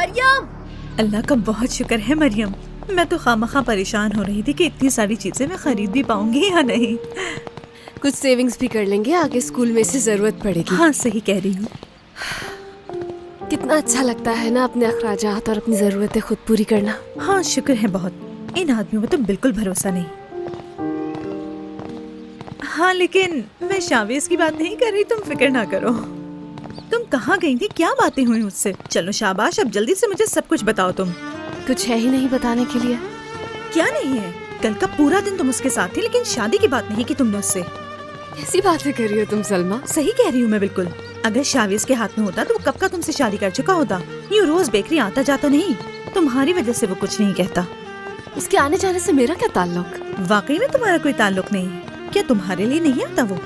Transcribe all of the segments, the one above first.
मरियम! अल्लाह का बहुत शुक्र है मरियम। मैं तो खामखा परेशान हो रही थी कि इतनी सारी चीजें मैं खरीद भी पाऊंगी या नहीं। कुछ सेविंग्स भी कर लेंगे, आगे स्कूल में इसे जरूरत पड़ेगी। हाँ सही कह रही हूँ। कितना अच्छा लगता है ना अपने अखराजात और अपनी जरूरतें खुद पूरी करना। हाँ शुक्र है बहुत। इन आदमियों में तो बिल्कुल भरोसा नहीं। हाँ लेकिन मैं शावेज की बात नहीं कर रही, तुम फिक्र ना करो। तुम कहाँ गई थी, क्या बातें हुई उससे? चलो शाबाश, अब जल्दी से मुझे सब कुछ बताओ। तुम कुछ है ही नहीं बताने के लिए। क्या नहीं है? कल का पूरा दिन तुम उसके साथ थी, लेकिन शादी की बात नहीं की तुमने उससे। कैसी बातें कर रही हो तुम सलमा? सही कह रही हूँ मैं बिल्कुल। अगर शावेज के हाथ में होता तो वो कब का तुमसे शादी कर चुका होता। यूँ रोज बेकरी आता जाता नहीं, तुम्हारी वजह से वो कुछ नहीं कहता। उसके आने जाने से मेरा क्या ताल्लुक? वाकई में तुम्हारा कोई ताल्लुक नहीं? क्या तुम्हारे लिए नहीं आता वो?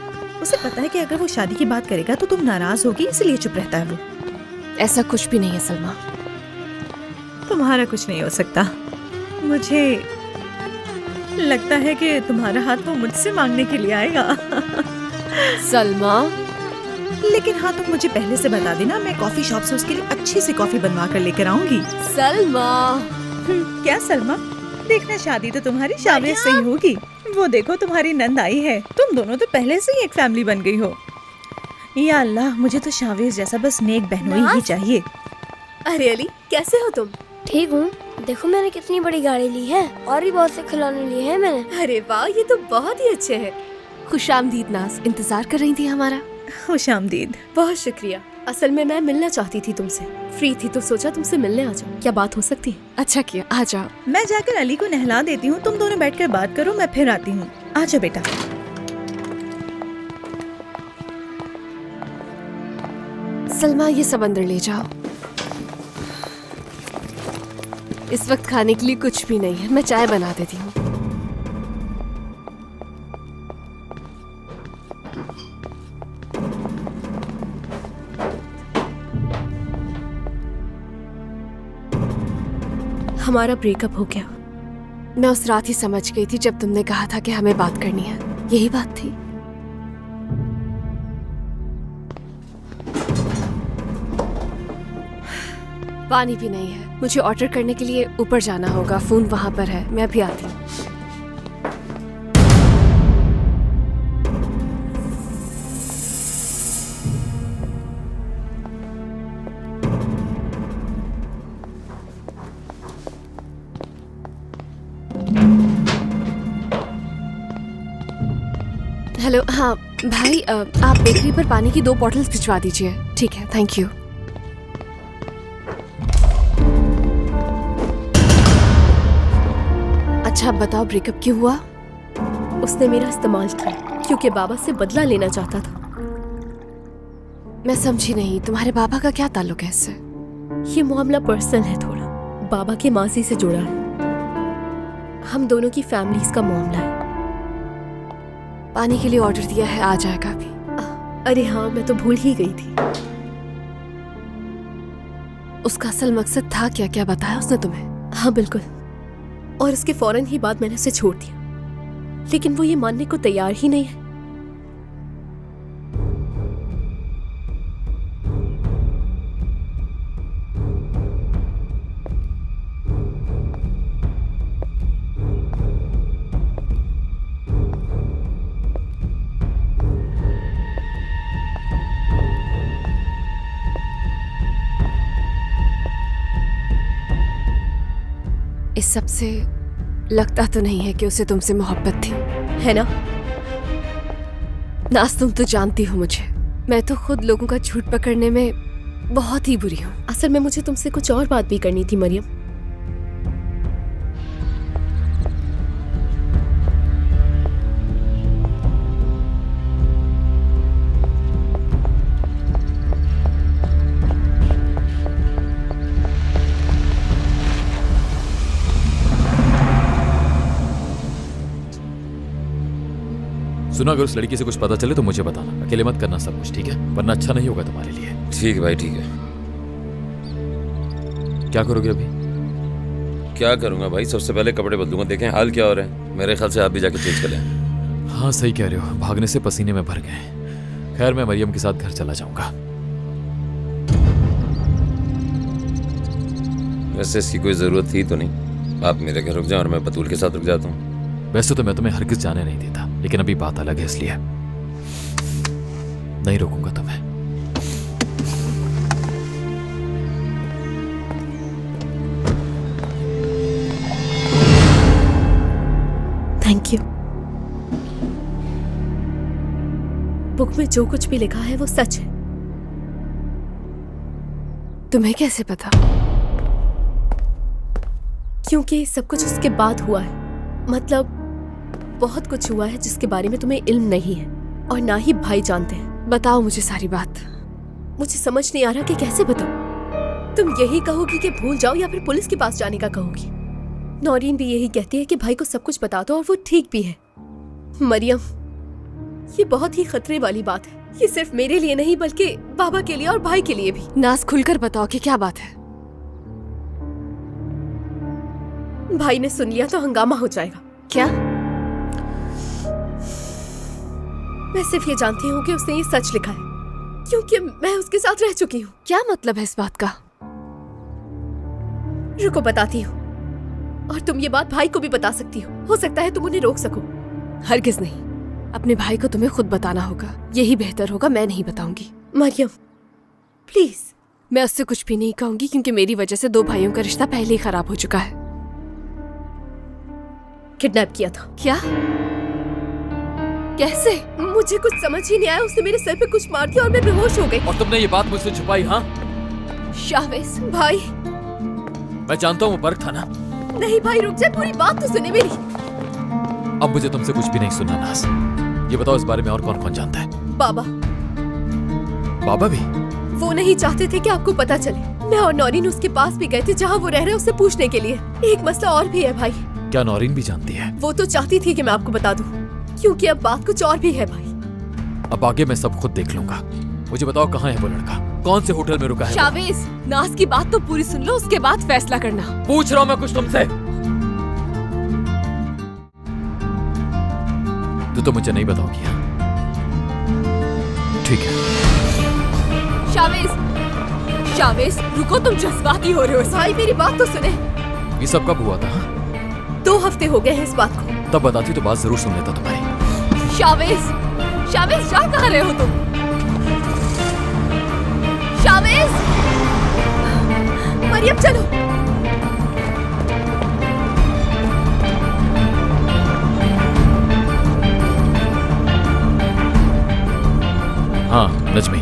उसे पता है कि अगर वो शादी की बात करेगा तो तुम नाराज होगी, इसलिए चुप रहता है वो। ऐसा कुछ भी नहीं है सलमा। तुम्हारा कुछ नहीं हो सकता। मुझे लगता है कि तुम्हारा हाथ वो मुझसे मांगने के लिए आएगा। सलमा, लेकिन हाँ तुम मुझे पहले से बता देना, मैं कॉफी शॉप से उसके लिए अच्छी सी कॉफी बनवा कर लेकर आऊंगी। सलमा। क्या सलमा? देखना शादी तो तुम्हारी शावेज से ही होगी। वो देखो तुम्हारी नंद आई है। तुम दोनों तो पहले से ही एक फैमिली बन गई हो। या अल्लाह, मुझे तो शावेज जैसा बस नेक बहनोई ही चाहिए। अरे अली, कैसे हो तुम? ठीक हूँ। देखो मैंने कितनी बड़ी गाड़ी ली है और भी बहुत से खिलौने लिए हैं मैंने। अरे वाह, ये तो बहुत ही अच्छे हैं। खुशामदीद नाज, इंतजार कर रही थी हमारा। खुशामदीद। बहुत शुक्रिया। असल में मैं मिलना चाहती थी तुमसे, फ्री थी तो सोचा तुमसे मिलने आ जाओ। क्या बात हो सकती है? अच्छा किया, आ जाओ। मैं जाकर अली को नहला देती हूँ, तुम दोनों बैठकर बात करो, मैं फिर आती हूँ। आ जाओ बेटा। सलमा, ये सब अंदर ले जाओ। इस वक्त खाने के लिए कुछ भी नहीं है, मैं चाय बना देती हूँ। हमारा ब्रेकअप हो गया। मैं उस रात ही समझ गई थी जब तुमने कहा था कि हमें बात करनी है। यही बात थी। पानी भी नहीं है, मुझे ऑर्डर करने के लिए ऊपर जाना होगा। फोन वहां पर है, मैं अभी आती हूँ। हेलो। हाँ भाई, आप बेकरी पर पानी की 2 बॉटल्स भिजवा दीजिए। ठीक है, थैंक यू। अच्छा अब बताओ, ब्रेकअप क्यों हुआ? उसने मेरा इस्तेमाल किया क्योंकि बाबा से बदला लेना चाहता था। मैं समझी नहीं, तुम्हारे बाबा का क्या ताल्लुक है इससे? ये मामला पर्सनल है थोड़ा, बाबा के मासी से जुड़ा है। हम दोनों की फैमिलीज का मामला है। पानी के लिए ऑर्डर दिया है, आ जाएगा अभी। अरे हाँ, मैं तो भूल ही गई थी। उसका असल मकसद था क्या? क्या बताया उसने तुम्हें? हाँ बिल्कुल, और उसके फौरन ही बाद मैंने उसे छोड़ दिया, लेकिन वो ये मानने को तैयार ही नहीं है। इस सब से लगता तो नहीं है कि उसे तुमसे मोहब्बत थी, है ना? नाज, तुम तो जानती हो मुझे, मैं तो खुद लोगों का झूठ पकड़ने में बहुत ही बुरी हूँ। असल में मुझे तुमसे कुछ और बात भी करनी थी मरियम। सुना, अगर उस लड़की से कुछ पता चले तो मुझे बताना। अकेले मत करना सब कुछ, ठीक है? वरना अच्छा नहीं होगा तुम्हारे लिए। ठीक है भाई, ठीक है। क्या करोगे अभी? क्या करूंगा भाई, सबसे पहले कपड़े बदलूंगा। देखें हाल क्या हो रहा है। मेरे ख्याल से आप भी जाके चेंज कर लें। हाँ सही कह रहे हो, भागने से पसीने में भर गए। खैर, मैं मरियम के साथ घर चला जाऊंगा। वैसे इसकी कोई ज़रूरत थी तो नहीं। आप मेरे घर रुक जाओ और मैं बतूल के साथ रुक जाता हूँ। वैसे तो मैं तुम्हें हरगिज जाने नहीं देता, लेकिन अभी बात अलग है, इसलिए नहीं रोकूंगा तुम्हें। Thank you. बुक में जो कुछ भी लिखा है वो सच है। तुम्हें कैसे पता? क्योंकि सब कुछ उसके बाद हुआ है। मतलब बहुत कुछ हुआ है जिसके बारे में तुम्हें इल्म नहीं है और ना ही भाई जानते हैं। बताओ मुझे सारी बात। मुझे समझ नहीं आ रहा कि कैसे बताऊं। तुम यही कहोगी कि भूल जाओ या फिर पुलिस के पास जाने का कहोगी? नौरीन भी यही कहती है कि भाई को सब कुछ बता दो और वो ठीक भी है। मरियम, ये बहुत ही खतरे वाली बात है। ये सिर्फ मेरे लिए नहीं बल्कि बाबा के लिए और भाई के लिए भी। नाज खुलकर बताओ कि क्या बात है। भाई ने सुन लिया तो हंगामा हो जाएगा। क्या? मैं सिर्फ ये जानती हूँ कि उसने ये सच लिखा है क्योंकि मैं उसके साथ रह चुकी हूँ। क्या मतलब है इस बात का? रुको बताती हूँ। और तुम ये बात भाई को भी बता सकती हो सकता है तुम उन्हें रोक सको। हरगिज नहीं, अपने भाई को तुम्हें खुद बताना होगा। यही बेहतर होगा, मैं नहीं बताऊंगी। मरियम प्लीज। मैं उससे कुछ भी नहीं कहूंगी क्योंकि मेरी वजह से दो भाइयों का रिश्ता पहले ही खराब हो चुका है। किडनैप किया था। क्या? कैसे? मुझे कुछ समझ ही नहीं आया। उसने मेरे सर पे कुछ मार दिया और मैं बेहोश हो गई। और तुमने ये बात मुझसे छुपाई? हाँ शावेज भाई। मैं जानता हूँ वो बर्क था ना। नहीं भाई रुक जा, पूरी बात तो सुने मेरी। अब मुझे तुमसे कुछ भी नहीं सुनना नाज। ये बताओ इस बारे में और कौन कौन जानता है? बाबा। बाबा भी? वो नहीं चाहते थे कि आपको पता चले। मैं और नौरीन उसके पास भी गए थे जहाँ वो रह रहे उससे पूछने के लिए। एक मसला और भी है भाई। क्या नौरीन भी जानती है? वो तो चाहती थी कि मैं आपको बता दूं क्योंकि अब बात कुछ और भी है भाई। अब आगे मैं सब खुद देख लूंगा। मुझे बताओ कहाँ है वो लड़का? कौन से होटल में रुका है? शावेज, नाज की बात तो पूरी सुन लो, उसके बाद फैसला करना। पूछ रहा हूँ मैं कुछ तुमसे। तो मुझे नहीं बताओगी? हाँ ठीक है। शावेज, शावेज रुको, तुम जज्बाती हो रहे हो। भाई मेरी बात तो सुने। ये सब कब हुआ था? 2 हफ्ते हो गए हैं इस बात को। तब बताती तो बात जरूर सुन लेता तुम्हारी। शावेज, शावेज जा कहाँ रहे हो तुम? शावेज, मरियम चलो। हाँ नजमी,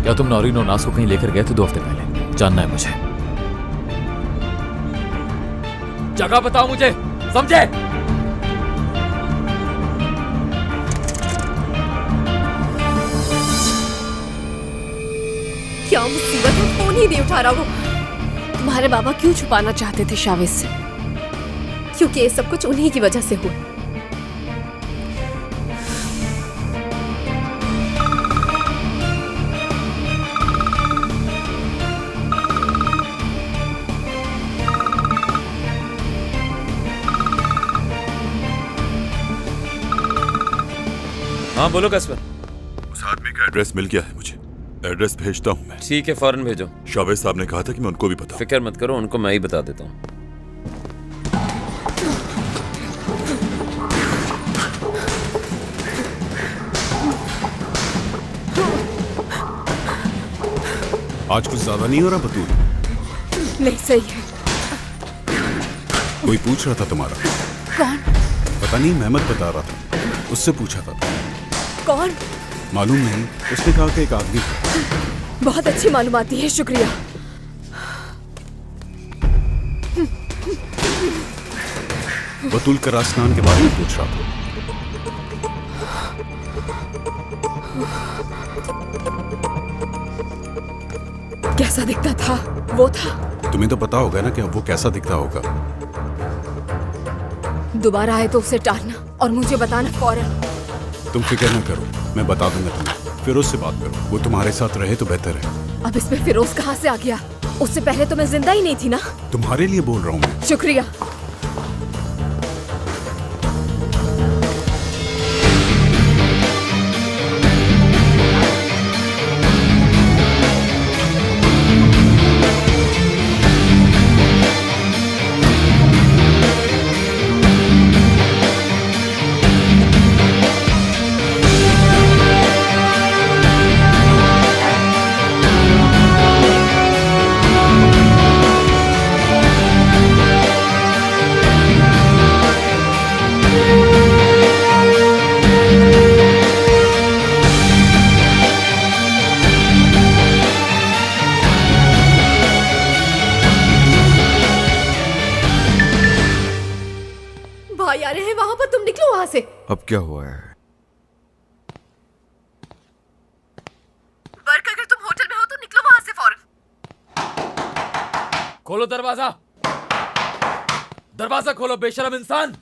क्या तुम नौरीन और नास को कहीं लेकर गए थे 2 हफ्ते पहले? जानना है मुझे। जगह बताओ मुझे, समझे? क्या मुसीबत है, फोन ही नहीं उठा रहा वो। तुम्हारे बाबा क्यों छुपाना चाहते थे शावेज से? क्योंकि ये सब कुछ उन्हीं की वजह से हुआ। हाँ बोलो कसबर। उस आदमी का एड्रेस मिल गया है मुझे। एड्रेस भेजता हूँ मैं। ठीक है फौरन भेजो। शावेज साहब ने कहा था कि मैं उनको भी बताऊं। फिक्र मत करो, उनको मैं ही बता देता हूँ। आज कुछ ज्यादा नहीं हो रहा बतूल? नहीं सही है। कोई पूछ रहा था तुम्हारा। कौन? पता नहीं, मेहमद बता रहा था, उससे पूछा था। कौन? मालूम नहीं, उसने कहा कि एक आदमी था। बहुत अच्छी मालूमात दी है, शुक्रिया। बतूल का रास्तान के बारे में पूछ रहा था। कैसा दिखता था? वो था। तुम्हें तो पता होगा ना कि अब वो कैसा दिखता होगा। दोबारा आए तो उसे टालना और मुझे बताना फौरन। तुम फिक्र न करो, मैं बता दूंगा तुम्हें। फिरोज से बात करो, वो तुम्हारे साथ रहे तो बेहतर है। अब इसमें फिरोज कहाँ से आ गया? उससे पहले तो मैं जिंदा ही नहीं थी ना। तुम्हारे लिए बोल रहा हूँ मैं। शुक्रिया। आ रहे हैं वहां पर, तुम निकलो वहां से। अब क्या हुआ है? बर्क, अगर तुम होटल में हो तो निकलो वहां से फौरन। खोलो दरवाजा, दरवाजा खोलो बेशरम इंसान।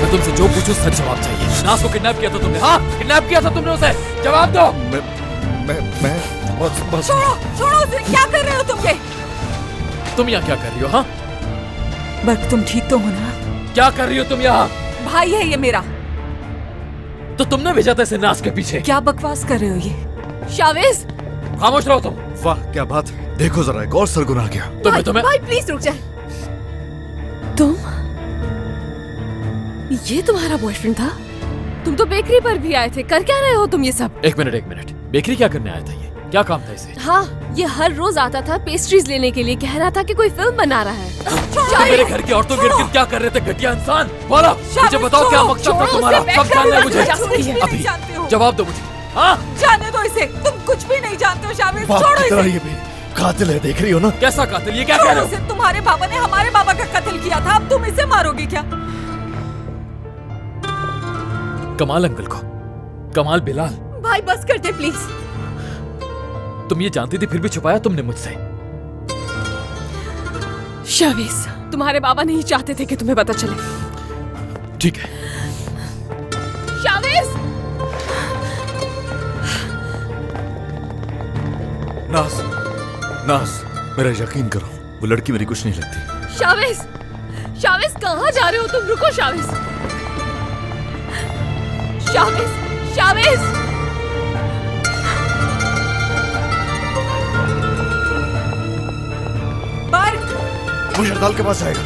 मैं तुमसे जो पूछूं सच जवाब चाहिए। नास को किडनैप किया था तुमने? हाँ, किडनैप किया था तुमने उसे, जवाब दो। मैं बस छोड़ो उसे, क्या कर रहे हो तुम ये? तुम यहाँ क्या कर रही हो? हाँ, बर्क तुम ठीक तो हो ना? क्या कर रही हो तुम यहाँ? भाई है ये मेरा। तो तुमने भेजा था इसे नास के पीछे? क्या बकवास कर रहे हो ये? शावेज, खामोश रहो तुम। वाह क्या बात है, देखो जरा एक और सरगुना गया। तुम्हें भाई प्लीज रुक जाए। तुम, ये तुम्हारा बॉयफ्रेंड था? तुम तो बेकरी पर भी आए थे, कर क्या रहे हो तुम ये सब? एक मिनट, बेकरी क्या करने आया था ये? क्या काम था इसे? हाँ, ये हर रोज आता था पेस्ट्रीज लेने के लिए, कह रहा था कि कोई फिल्म बना रहा है। तुम मेरे घर की औरतों गिर गिर क्या कर रहे थे घटिया इंसान? बोलो, मुझे बताओ क्या मकसद था तुम्हारा? सब जानना है मुझे। अभी जवाब दो मुझे। हाँ, जाने दो इसे, तुम कुछ भी नहीं जानते हो शावेज, छोड़ो इसे। ये भी कातिल है, देख रही हो ना? कैसा कातिल? ये क्या कह रहे हो? तुम्हारे बाबा ने हमारे बाबा का कत्ल किया था, अब तुम इसे मारोगे क्या? कमाल अंकल को, कमाल बिलाल। भाई बस कर दे प्लीज। तुम ये जानती थी फिर भी छुपाया तुमने मुझसे। शावेज, तुम्हारे बाबा नहीं चाहते थे कि तुम्हें पता चले। ठीक है। शावेज, नास मेरा यकीन करो, वो लड़की मेरी कुछ नहीं लगती। शावेज, शावेज कहाँ जा रहे हो तुम? रुको शावेज, शावेज, शावेज। बर्क, वो शरदाल के पास जाएगा।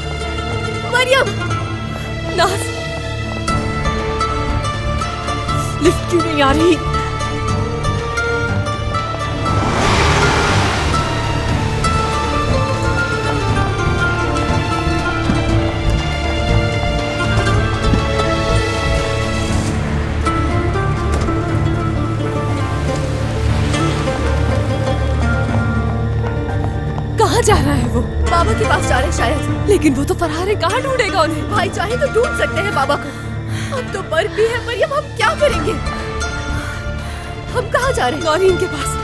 मरियम, नाज, लिफ्ट क्यों नहीं आ रही? कहाँ जा रहा है वो? बाबा के पास जा रहे हैं शायद। लेकिन वो तो फरार है, कहाँ ढूंढेगा उन्हें? भाई चाहे तो ढूंढ सकते हैं बाबा को। अब तो बर्फ भी है मरियम, हम क्या करेंगे? हम कहाँ जा रहे हैं? नौरीन के पास।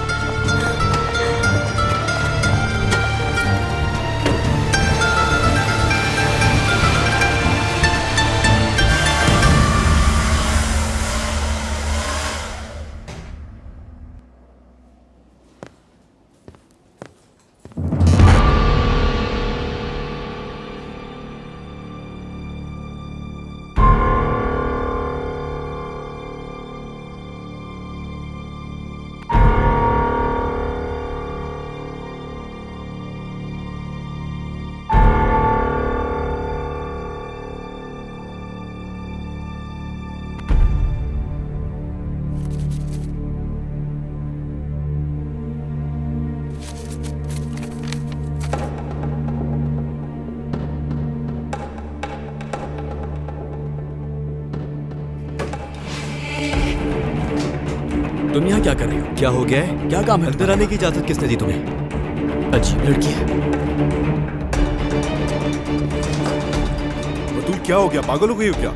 तुम यहाँ क्या कर रही हो? क्या हो गया है? क्या काम है? अंदर आने की इजाजत किसने दी तुम्हें? अजीब लड़की है। बतूल क्या हो गया, पागल हो गई हो क्या?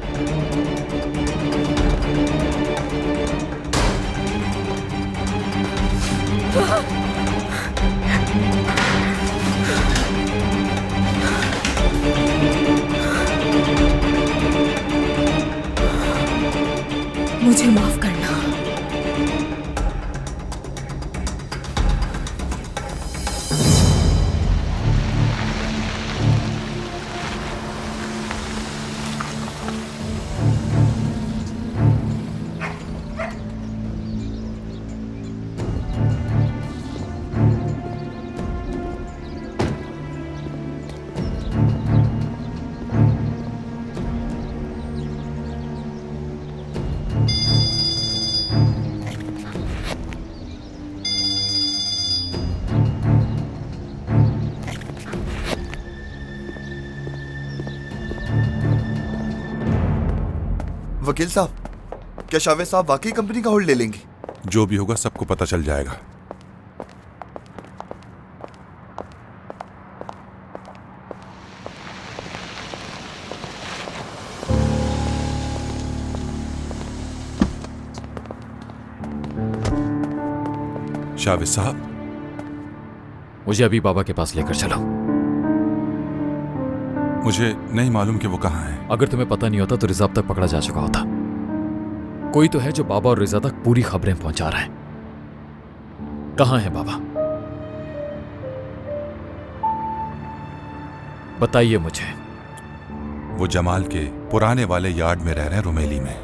मुझे माफ करना। वकील साहब, क्या शावेज साहब वाकई कंपनी का होल्ड ले लेंगे? जो भी होगा सबको पता चल जाएगा। शाविज साहब, मुझे अभी बाबा के पास लेकर चलो। मुझे नहीं मालूम कि वो कहाँ है। अगर तुम्हें पता नहीं होता तो रिजा अब तक पकड़ा जा चुका होता। कोई तो है जो बाबा और रिजा तक पूरी खबरें पहुंचा रहा है। कहाँ है बाबा? बताइए मुझे। वो जमाल के पुराने वाले यार्ड में रह रहे हैं, रुमेली में।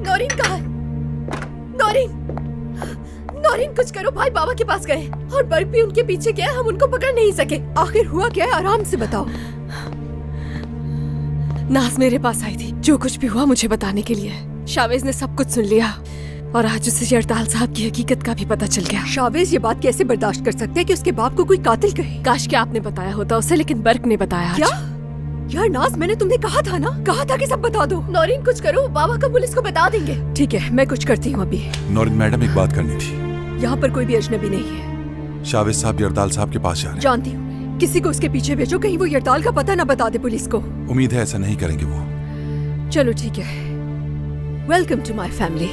नौरीन कहाँ है? नौरीन, नौरीन कुछ करो, भाई बाबा के पास गए और बर्फ भी उनके पीछे गया, हम उनको पकड़ नहीं सके। आखिर हुआ क्या है, आराम से बताओ। नाज मेरे पास आई थी, जो कुछ भी हुआ मुझे बताने के लिए। शावेज ने सब कुछ सुन लिया और आज उसे यरदाल साहब की हकीकत का भी पता चल गया। शावेज ये बात कैसे बर्दाश्त कर सकते हैं कि उसके बाप को कोई कातिल कहे? काश के आपने बताया होता उसे, लेकिन बर्क ने बताया आज। क्या? यार नाज, मैंने तुमने कहा था ना, कहा था कि सब बता दो। नौरीन कुछ करो, बाबा का पुलिस को बता देंगे। ठीक है, मैं कुछ करती हूँ अभी। नौरीन मैडम, एक बात करनी थी। यहाँ पर कोई भी अजनबी नहीं है। शावेज साहब यरदाल साहब के पास जा रहे हैं। जानती हूँ, किसी को उसके पीछे भेजो, कहीं वो यरदाल का पता न बता दे पुलिस को। उम्मीद है ऐसा नहीं करेंगे वो। चलो ठीक है, welcome to my family.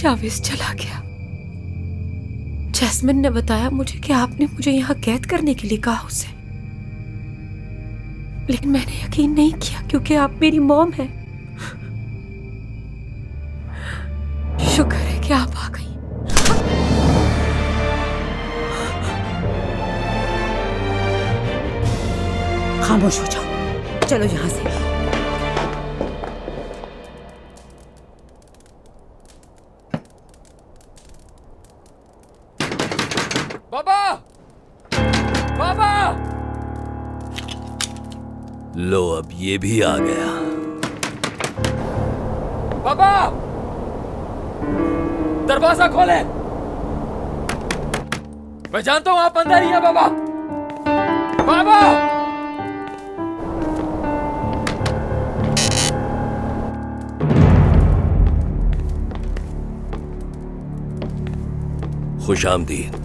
Shavez चला गया। जैस्मिन ने बताया मुझे कि आपने मुझे यहाँ कैद करने के लिए कहा उसे, लेकिन मैंने यकीन नहीं किया क्योंकि आप मेरी मॉम हैं। शुक्र है कि आप आ गई। खामोश हो जाओ, चलो यहाँ से। बाबा, बाबा! लो अब ये भी आ गया। बाबा, दरवाजा खोले। मैं जानता हूं आप अंदर ही हैं बाबा। बाबा! खुशामदीद।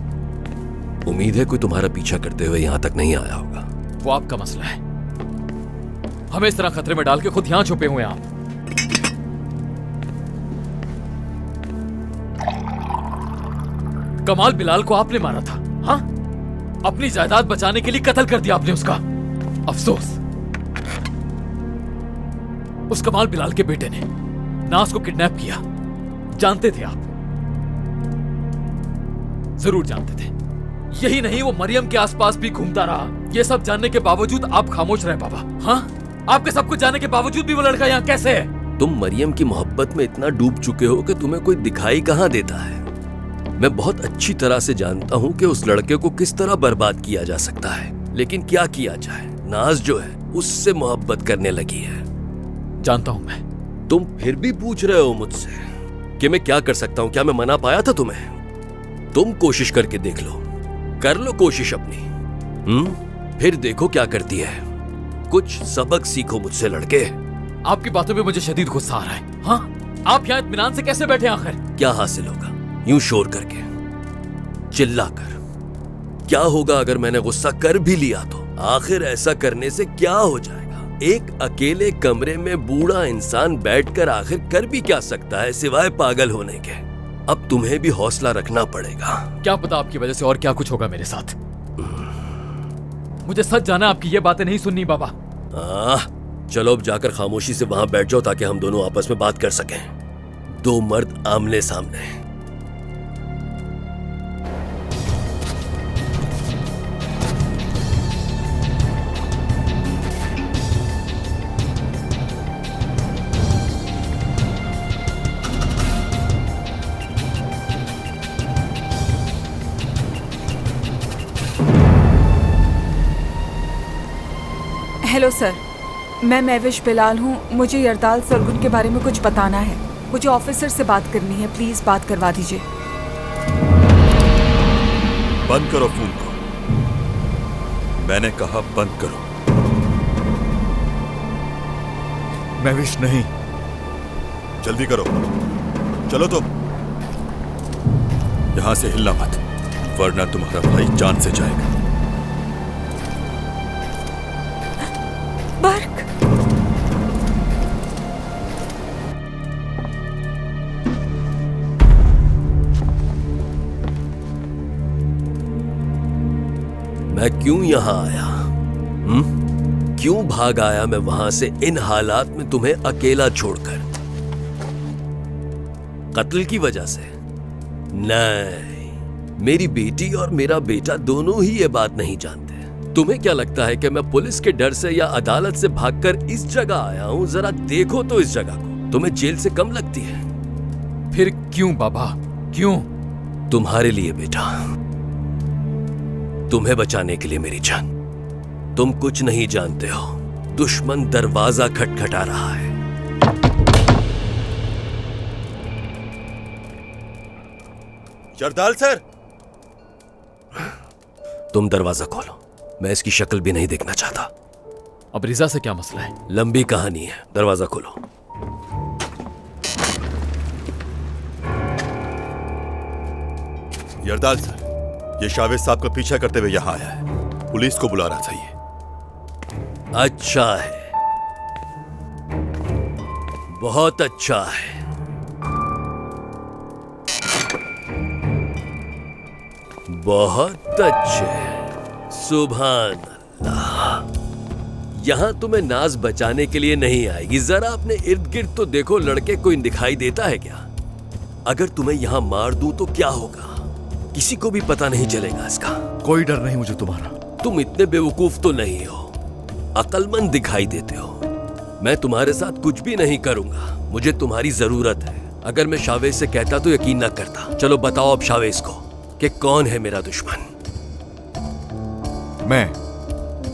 उम्मीद है कोई तुम्हारा पीछा करते हुए यहां तक नहीं आया होगा। वो आपका मसला है, हमें इस तरह खतरे में डाल के खुद यहां छुपे हुए हैं आप। कमाल बिलाल को आपने मारा था, हाँ? अपनी जायदाद बचाने के लिए कत्ल कर दिया आपने उसका। अफसोस, उस कमाल बिलाल के बेटे ने नाज को किडनैप किया। जानते थे आप, जरूर जानते थे। यही नहीं, वो मरियम के आसपास भी घूमता रहा। ये सब जानने के बावजूद आप खामोश रहे बाबा, हाँ? आपके सब कुछ जानने के बावजूद भी वो लड़का यहाँ कैसे है? तुम मरियम की मोहब्बत में इतना डूब चुके हो कि तुम्हें कोई दिखाई कहां देता है। मैं बहुत अच्छी तरह से जानता हूं कि उस लड़के को किस तरह बर्बाद किया जा सकता है, लेकिन क्या किया जाए, नाज जो है उससे मोहब्बत करने लगी है। जानता हूं मैं। तुम फिर भी पूछ रहे हो मुझसे कि मैं क्या कर सकता हूं? क्या मैं मना पाया था तुम्हें? तुम कोशिश करके देख लो, कर लो कोशिश अपनी, फिर देखो क्या करती है। कुछ सबक सीखो मुझसे लड़के। आपकी बातों पे मुझे शदीद गुस्सा आ रहा है, हाँ? आप यहाँ इत्मीनान से कैसे बैठे आखिर? क्या हासिल होगा यूं शोर करके, चिल्लाकर? क्या होगा अगर मैंने गुस्सा कर भी लिया तो? आखिर ऐसा करने से क्या हो जाएगा? एक अकेले कमरे में बूढ़ा इंसान बैठकर आखिर कर भी क्या सकता है सिवाय पागल होने के? अब तुम्हें भी हौसला रखना पड़ेगा। क्या पता आपकी वजह से और क्या कुछ होगा मेरे साथ। मुझे सच जाना, आपकी ये बातें नहीं सुननी बाबा। चलो अब जाकर खामोशी से वहां बैठ जाओ ताकि हम दोनों आपस में बात कर सकें। दो मर्द आमने सामने। हेलो सर, मैं महविश बिलाल हूँ। मुझे यरदाल सरगुन के बारे में कुछ बताना है। मुझे ऑफिसर से बात करनी है, प्लीज बात करवा दीजिए। बंद करो फोन को, मैंने कहा बंद करो। महविश नहीं। जल्दी करो, चलो तुम यहां से हिलना मत, वरना तुम्हारा भाई जान से जाएगा। बर्क, मैं क्यों यहां आया? क्यों भाग आया मैं वहां से इन हालात में तुम्हें अकेला छोड़कर? कत्ल की वजह से? नहीं, मेरी बेटी और मेरा बेटा दोनों ही ये बात नहीं जानते। तुम्हें क्या लगता है कि मैं पुलिस के डर से या अदालत से भागकर इस जगह आया हूं? जरा देखो तो इस जगह को, तुम्हें जेल से कम लगती है? फिर क्यों बाबा, क्यों? तुम्हारे लिए बेटा, तुम्हें बचाने के लिए मेरी जान। तुम कुछ नहीं जानते हो, दुश्मन दरवाजा खटखटा रहा है। यरदाल सर, तुम दरवाजा खोलो, मैं इसकी शक्ल भी नहीं देखना चाहता। अब रिजा से क्या मसला है? लंबी कहानी है, दरवाजा खोलो। यरदाल सर, ये शावेज साहब का पीछा करते हुए यहाँ आया है, पुलिस को बुला रहा था ये। अच्छा है, बहुत अच्छा है। बहुत अच्छे, सुभान अल्लाह। यहाँ तुम्हें नाज बचाने के लिए नहीं आएगी। जरा अपने इर्द गिर्द तो देखो, लड़के कोई दिखाई देता है क्या? अगर तुम्हें यहाँ मार दूं तो क्या होगा? किसी को भी पता नहीं चलेगा इसका। कोई डर नहीं मुझे तुम्हारा। तुम इतने बेवकूफ तो नहीं हो, अक्लमंद दिखाई देते हो। मैं तुम्हारे साथ कुछ भी नहीं करूंगा, मुझे तुम्हारी जरूरत है। अगर मैं शावेज से कहता तो यकीन न करता। चलो बताओ अब शावेज को कि कौन है मेरा दुश्मन। मैं।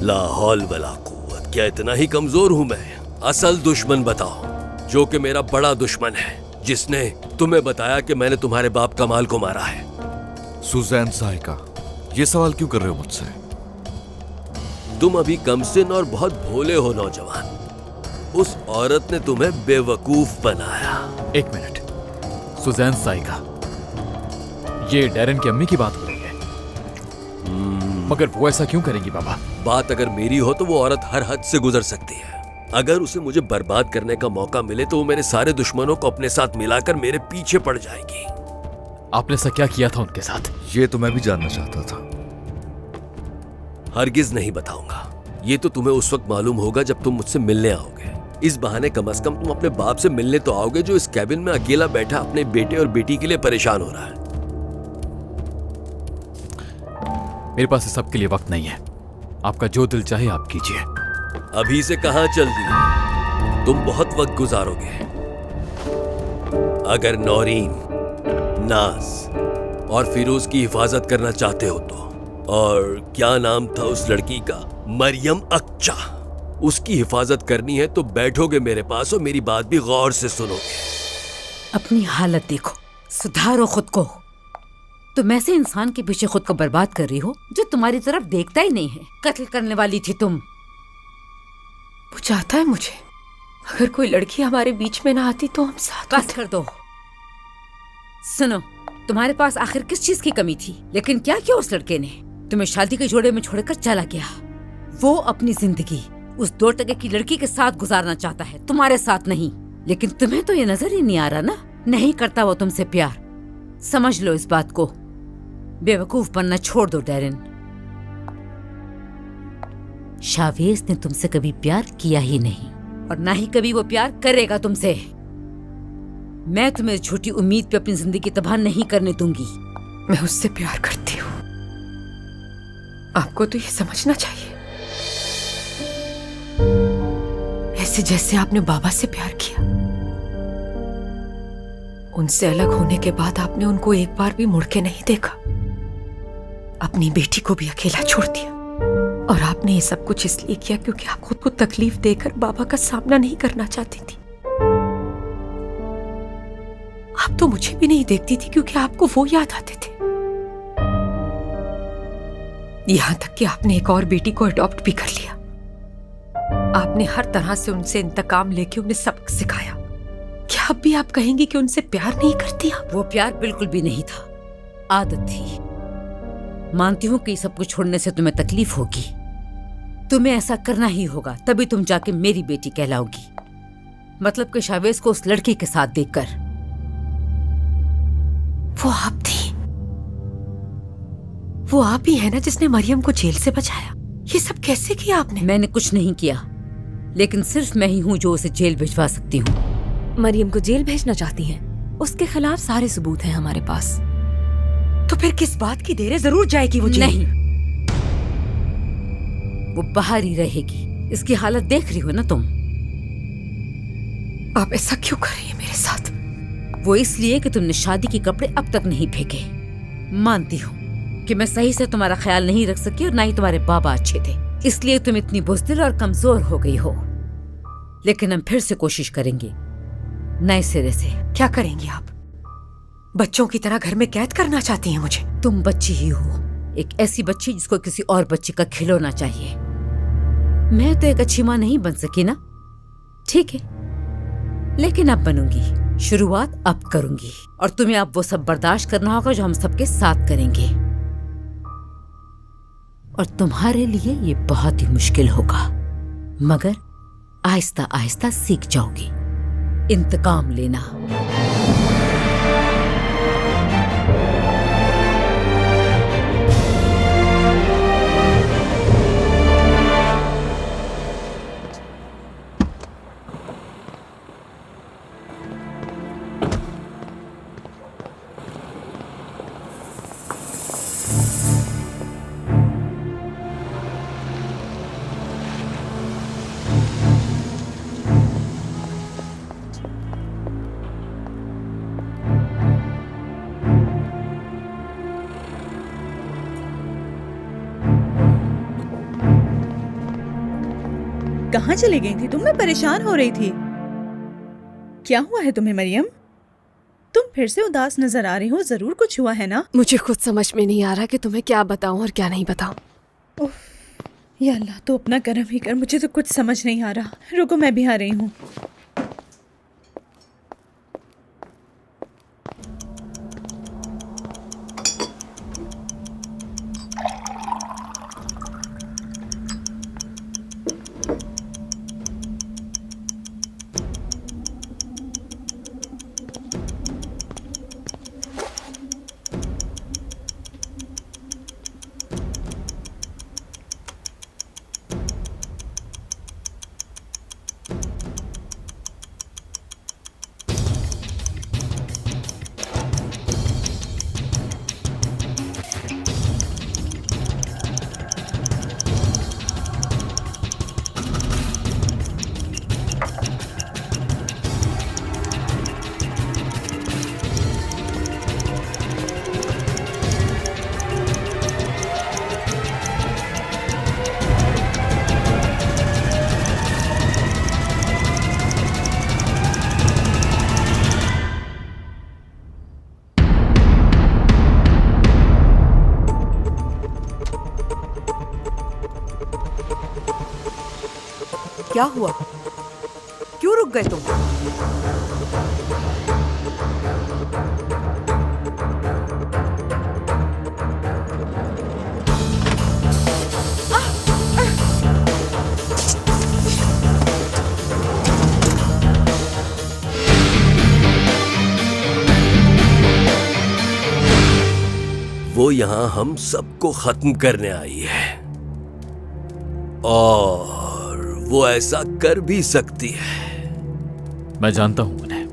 ला हौल वला कुव्वत, क्या इतना ही कमजोर हूं मैं? असल दुश्मन बताओ, जो कि मेरा बड़ा दुश्मन है, जिसने तुम्हें बताया कि मैंने तुम्हारे बाप कमाल को मारा है। सुजैन साहिका, ये सवाल क्यों कर रहे हो मुझसे? तुम अभी कमसिन और बहुत भोले हो नौजवान। उस औरत ने तुम्हें बेवकूफ बनाया। एक मिनट, सुजैन साइका, ये डैरन की अम्मी की बात हो रही है। मगर वो ऐसा क्यों करेंगी बाबा? बात अगर मेरी हो तो वो औरत हर हद से गुजर सकती है। अगर उसे मुझे बर्बाद करने का मौका मिले तो वो मेरे सारे दुश्मनों को अपने साथ मिलाकर मेरे पीछे पड़ जाएगी। आपने ऐसा क्या किया था उनके साथ? ये तो मैं भी जानना चाहता था। हरगिज नहीं बताऊंगा। ये तो तुम्हें उस वक्त मालूम होगा जब तुम मुझसे मिलने आओगे। इस बहाने कम से कम तुम अपने बाप से मिलने तो आओगे, जो इस कैबिन में अकेला बैठा अपने बेटे और बेटी के लिए परेशान हो रहा है। मेरे पास इस सब के लिए वक्त नहीं है। आपका जो दिल चाहे आप कीजिए। अभी से कहां चल दी? तुम बहुत वक्त गुजारोगे। अगर नौरीन, नाज और फिरोज की हिफाजत करना चाहते हो तो, और क्या नाम था उस लड़की का, मरियम अक्चा, उसकी हिफाजत करनी है तो बैठोगे मेरे पास और मेरी बात भी गौर से सुनोगे। अपनी हालत देखो, सुधारो खुद को। तुम ऐसे इंसान के पीछे खुद को बर्बाद कर रही हो जो तुम्हारी तरफ देखता ही नहीं है। कत्ल करने वाली थी तुम। वो चाहता है मुझे, अगर कोई लड़की हमारे बीच में ना आती तो हम साथ। बस कर दो। सुनो, तुम्हारे पास आखिर किस चीज की कमी थी? लेकिन क्या किया उस लड़के ने? तुम्हें शादी के जोड़े में छोड़कर चला गया। वो अपनी जिंदगी उस 2 टके की लड़की के साथ गुजारना चाहता है, तुम्हारे साथ नहीं। लेकिन तुम्हें तो ये नजर ही नहीं आ रहा ना, नहीं करता वो तुमसे प्यार। समझ लो इस बात को। बेवकूफ बनना छोड़ दो डैरन। शावेज ने तुमसे कभी प्यार किया ही नहीं और ना ही कभी वो प्यार करेगा तुमसे। मैं तुम्हें झूठी उम्मीद पे अपनी जिंदगी तबाह नहीं करने दूंगी। मैं उससे प्यार करती हूँ, आपको तो ये समझना चाहिए। ऐसे जैसे आपने बाबा से प्यार किया। उनसे अलग होने के बाद आपने उनको एक बार भी मुड़ के नहीं देखा। अपनी बेटी को भी अकेला छोड़ दिया। और आपने ये सब कुछ इसलिए किया क्योंकि आप खुद को तकलीफ देकर बाबा का सामना नहीं करना चाहती थी। आप तो मुझे भी नहीं देखती थी क्योंकि आपको वो याद आते थे। यहां तक कि आपने एक और बेटी को अडॉप्ट भी कर लिया। आपने हर तरह से उनसे इंतकाम लेके उन्हें सबक सिखाया। क्या अब भी आप कहेंगी कि उनसे प्यार नहीं करती आप? वो प्यार बिल्कुल भी नहीं था, आदत थी। मानती हूँ कि सब कुछ छोड़ने से तुम्हें तकलीफ होगी। तुम्हें ऐसा करना ही होगा, तभी तुम जाके मेरी बेटी कहलाओगी। मतलब कि शावेज को उस लड़की के साथ देखकर। वो आप थी, वो आप ही है ना जिसने मरियम को जेल से बचाया। ये सब कैसे किया आपने? मैंने कुछ नहीं किया, लेकिन सिर्फ मैं ही हूँ जो उसे जेल भिजवा सकती हूँ। मरियम को जेल भेजना चाहती हैं? उसके खिलाफ सारे सबूत हैं हमारे पास। तो फिर किस बात की देर है? जरूर जाएगी वो जेल। नहीं, वो बाहर ही रहेगी। इसकी हालत देख रही हो ना तुम। आप ऐसा क्यों कर रही हैं मेरे साथ? वो इसलिए कि तुमने शादी के कपड़े अब तक नहीं फेंके। मानती हूँ कि मैं सही से तुम्हारा ख्याल नहीं रख सकी और ना ही तुम्हारे बाबा अच्छे थे, इसलिए तुम इतनी बुज़दिल और कमजोर हो गई हो। लेकिन हम फिर से कोशिश करेंगे नए सिरे से। क्या करेंगी आप? बच्चों की तरह घर में कैद करना चाहती हैं मुझे? तुम बच्ची ही हो, एक ऐसी बच्ची जिसको किसी और बच्चे का खिलौना चाहिए। मैं तो एक अच्छी माँ नहीं बन सकी ना, ठीक है, लेकिन अब बनूंगी। शुरुआत अब करूंगी और तुम्हें अब वो सब बर्दाश्त करना होगा जो हम सबके साथ करेंगे। और तुम्हारे लिए ये बहुत ही मुश्किल होगा, मगर आहिस्ता आहिस्ता सीख जाओगी इंतकाम लेना। कहाँ चली गई थी तुम? मैं परेशान हो रही थी। क्या हुआ है तुम्हें मरियम? तुम फिर से उदास नजर आ रही हो। जरूर कुछ हुआ है ना? मुझे खुद समझ में नहीं आ रहा कि तुम्हें क्या बताऊं और क्या नहीं बताऊं। या अल्लाह, तो अपना करम ही कर। मुझे तो कुछ समझ नहीं आ रहा। रुको, मैं भी आ रही हूँ। क्या हुआ? क्यों रुक गए तुम? वो यहाँ हम सबको खत्म करने आई है और वो ऐसा कर भी सकती है। मैं जानता हूं उन्हें।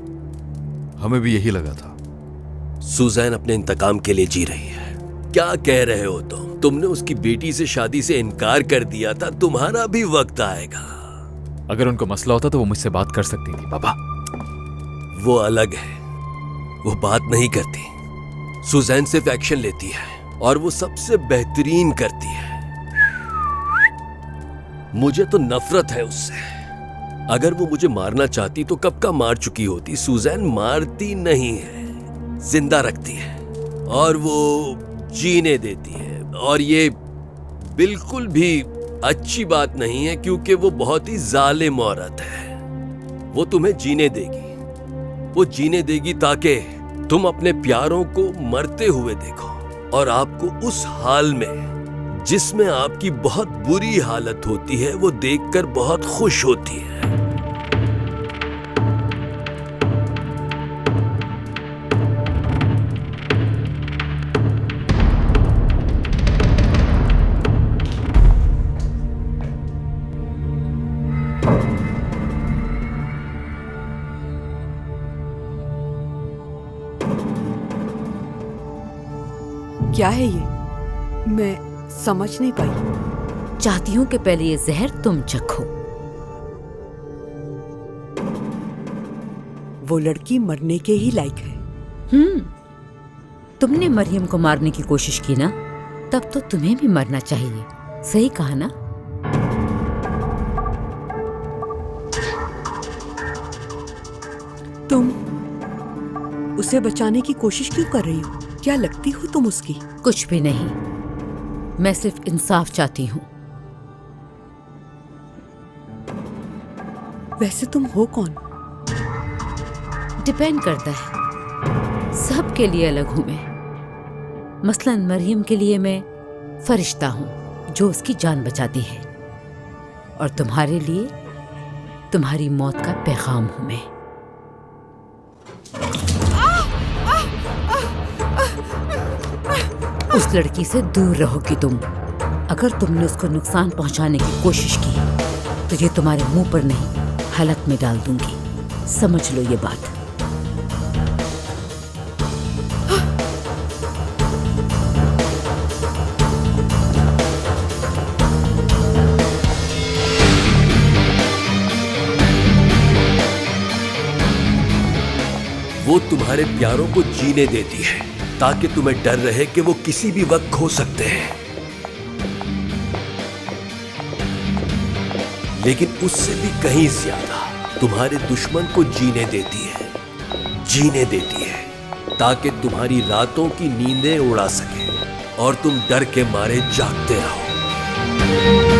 हमें भी यही लगा था। सुजैन अपने इंतकाम के लिए जी रही है। क्या कह रहे हो तुम? तुमने उसकी बेटी से शादी से इनकार कर दिया था। तुम्हारा भी वक्त आएगा। अगर उनको मसला होता तो वो मुझसे बात कर सकती थी बाबा। वो अलग है। वो बात नहीं करती। सुजैन सिर्फ एक्शन लेती है और वो सबसे बेहतरीन करती है। मुझे तो नफरत है उससे। अगर वो मुझे मारना चाहती तो कब का मार चुकी होती। सुजैन मारती नहीं है, जिंदा रखती है और वो जीने देती है। और ये बिल्कुल भी अच्छी बात नहीं है क्योंकि वो बहुत ही जालिम औरत है। वो तुम्हें जीने देगी। वो जीने देगी ताकि तुम अपने प्यारों को मरते हुए देखो और आपको उस हाल में जिसमें आपकी बहुत बुरी हालत होती है वो देखकर बहुत खुश होती है। क्या है ये? मैं समझ नहीं पाई। चाहती हूँ कि पहले ये जहर तुम चखो। वो लड़की मरने के ही लायक है। तुमने मरियम को मारने की कोशिश की ना, तब तो तुम्हें भी मरना चाहिए। सही कहा ना? तुम उसे बचाने की कोशिश क्यों कर रही हो? क्या लगती हो तुम उसकी? कुछ भी नहीं, मैं सिर्फ इंसाफ चाहती हूँ। वैसे तुम हो कौन? डिपेंड करता है। सबके लिए अलग हूं मैं। मसलन मरियम के लिए मैं फरिश्ता हूं जो उसकी जान बचाती है, और तुम्हारे लिए तुम्हारी मौत का पैगाम हूं मैं। उस लड़की से दूर रहोगी तुम। अगर तुमने उसको नुकसान पहुंचाने की कोशिश की तो ये तुम्हारे मुंह पर नहीं, हलक में डाल दूंगी। समझ लो ये बात। वो तुम्हारे प्यारों को जीने देती है ताकि तुम्हें डर रहे कि वो किसी भी वक्त खो सकते हैं। लेकिन उससे भी कहीं ज्यादा तुम्हारे दुश्मन को जीने देती है, जीने देती है, ताकि तुम्हारी रातों की नींदें उड़ा सके और तुम डर के मारे जागते रहो।